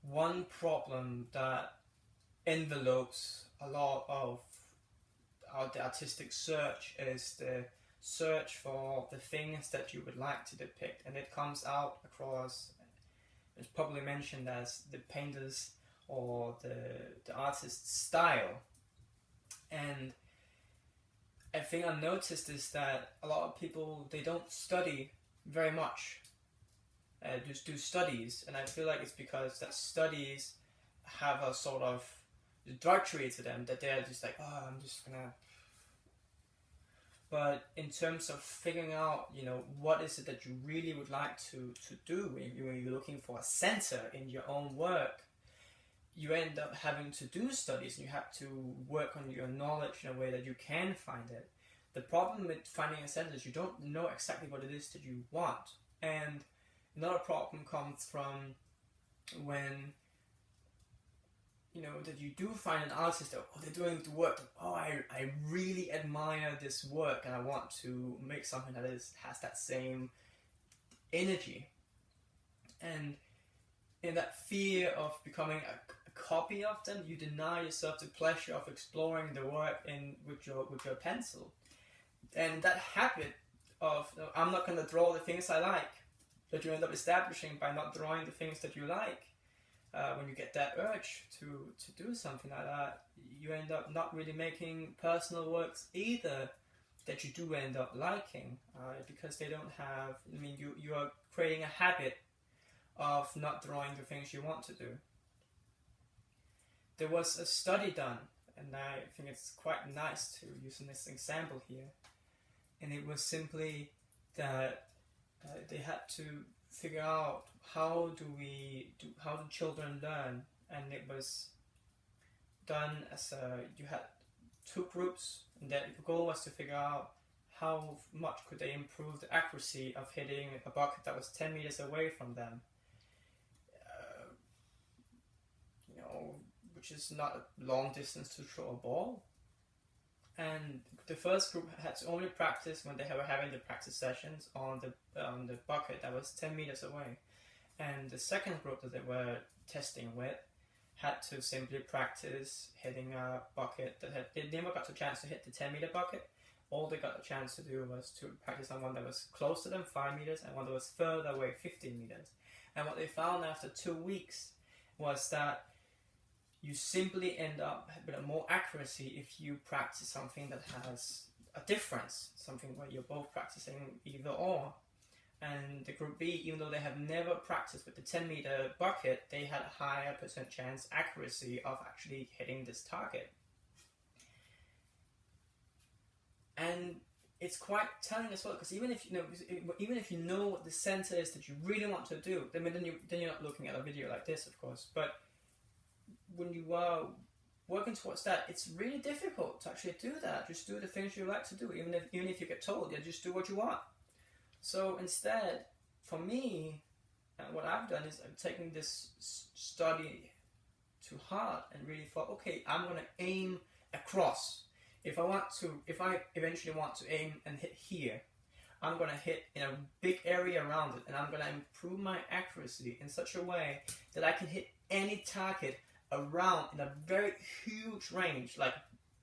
one problem that envelopes a lot of the artistic search is the search for the things that you would like to depict, and it comes out across, it's probably mentioned as the painter's or the artist's style. And I think I noticed is that a lot of people, they don't study very much, just do studies, and I feel like it's because that studies have a sort of drudgery to them, that they're just like, oh, I'm just gonna. But in terms of figuring out, what is it that you really would like to do when you're looking for a center in your own work, you end up having to do studies, and you have to work on your knowledge in a way that you can find it. The problem with finding a center is you don't know exactly what it is that you want. And another problem comes from when that you do find an artist that, they're doing the work, I really admire this work, and I want to make something that has that same energy. And in that fear of becoming a copy of them, you deny yourself the pleasure of exploring the work with your pencil. And that habit of, I'm not going to draw the things I like, that you end up establishing by not drawing the things that you like, when you get that urge to do something like that, you end up not really making personal works either that you do end up liking, because they don't have, you are creating a habit of not drawing the things you want to do. There was a study done, and I think it's quite nice to use this example here, and it was simply that they had to figure out how do children learn, and it was done as you had two groups, and the goal was to figure out how much could they improve the accuracy of hitting a bucket that was 10 meters away from them, which is not a long distance to throw a ball. And the first group had to only practice when they were having the practice sessions on the bucket that was 10 meters away. And the second group that they were testing with had to simply practice hitting a bucket they never got the chance to hit the 10-meter bucket. All they got a chance to do was to practice on one that was close to them, 5 meters, and one that was further away, 15 meters. And what they found after 2 weeks was that you simply end up with more accuracy if you practice something that has a difference, something where you're both practicing either or. And the group B, even though they have never practiced with the 10-meter bucket, they had a higher percent chance accuracy of actually hitting this target. And it's quite telling as well, because even if you know what the center is that you really want to do, then you're not looking at a video like this, of course. But when you are working towards that, it's really difficult to actually do that. Just do the things you like to do, even if you get told, just do what you want. So instead, for me, what I've done is I'm taking this study to heart and really thought, okay, I'm going to aim across. If I eventually want to aim and hit here, I'm going to hit in a big area around it, and I'm going to improve my accuracy in such a way that I can hit any target around in a very huge range, like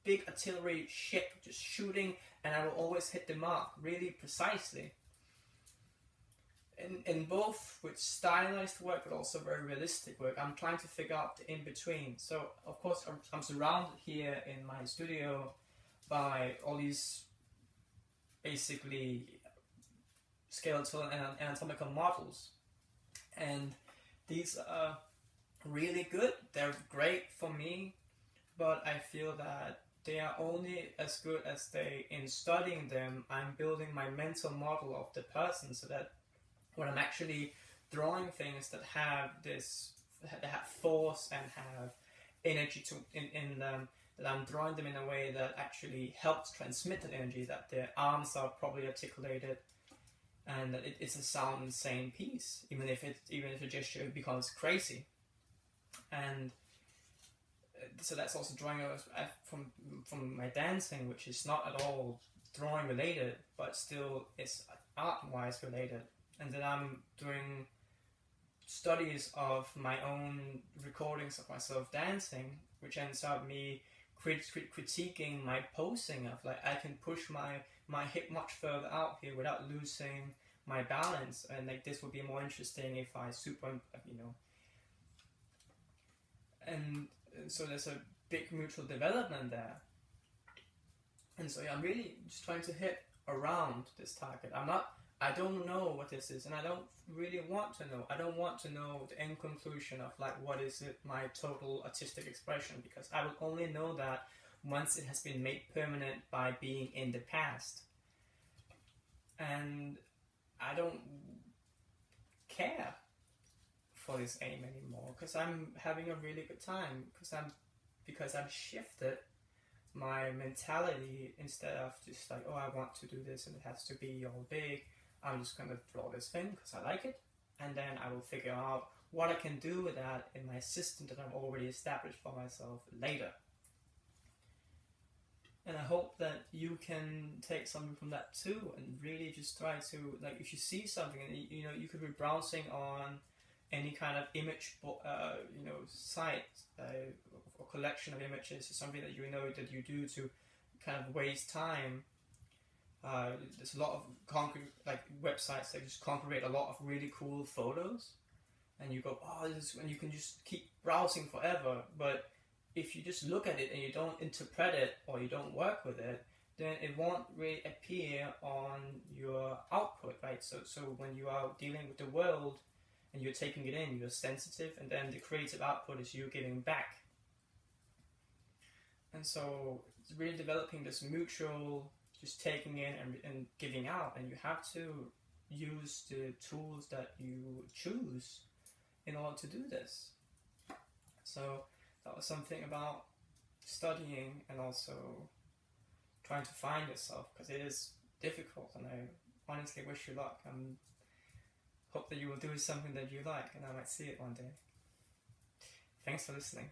big artillery ship just shooting, and I will always hit the mark really precisely. In both with stylized work but also very realistic work, I'm trying to figure out the in-between. So of course I'm surrounded here in my studio by all these basically skeletal and anatomical models, and these are really good. They're great for me, but I feel that they are only as good as in studying them, I'm building my mental model of the person, so that when I'm actually drawing things that have force and have energy in them, that I'm drawing them in a way that actually helps transmit that energy, that their arms are properly articulated, and that it's a sound and sane piece, even if the gesture becomes crazy. And so that's also drawing from my dancing, which is not at all drawing related, but still it's art-wise related. And then I'm doing studies of my own recordings of myself dancing, which ends up me critiquing my posing of like I can push my hip much further out here without losing my balance, and like this would be more interesting if I and so there's a big mutual development there. And so yeah, I'm really just trying to hit around this target. I don't know what this is, and I don't really want to know. I don't want to know the end conclusion of like what is it, my total artistic expression, because I will only know that once it has been made permanent by being in the past. And I don't care for this aim anymore, because I'm having a really good time, because I've shifted my mentality. Instead of just like, oh, I want to do this and it has to be all big, I'm just gonna draw this thing because I like it, and then I will figure out what I can do with that in my system that I've already established for myself later. And I hope that you can take something from that too, and really just try to, like, if you see something, and you could be browsing on any kind of image, site or collection of images, or something that that you do to kind of waste time. There's a lot of websites that just congregate a lot of really cool photos, and you go, oh, and you can just keep browsing forever. But if you just look at it and you don't interpret it or you don't work with it, then it won't really appear on your output, right? So when you are dealing with the world and you're taking it in, you're sensitive, and then the creative output is you giving back. And so it's really developing this mutual, just taking in and giving out, and you have to use the tools that you choose in order to do this. So that was something about studying and also trying to find yourself, because it is difficult, and I honestly wish you luck. Hope that you will do something that you like, and I might see it one day. Thanks for listening.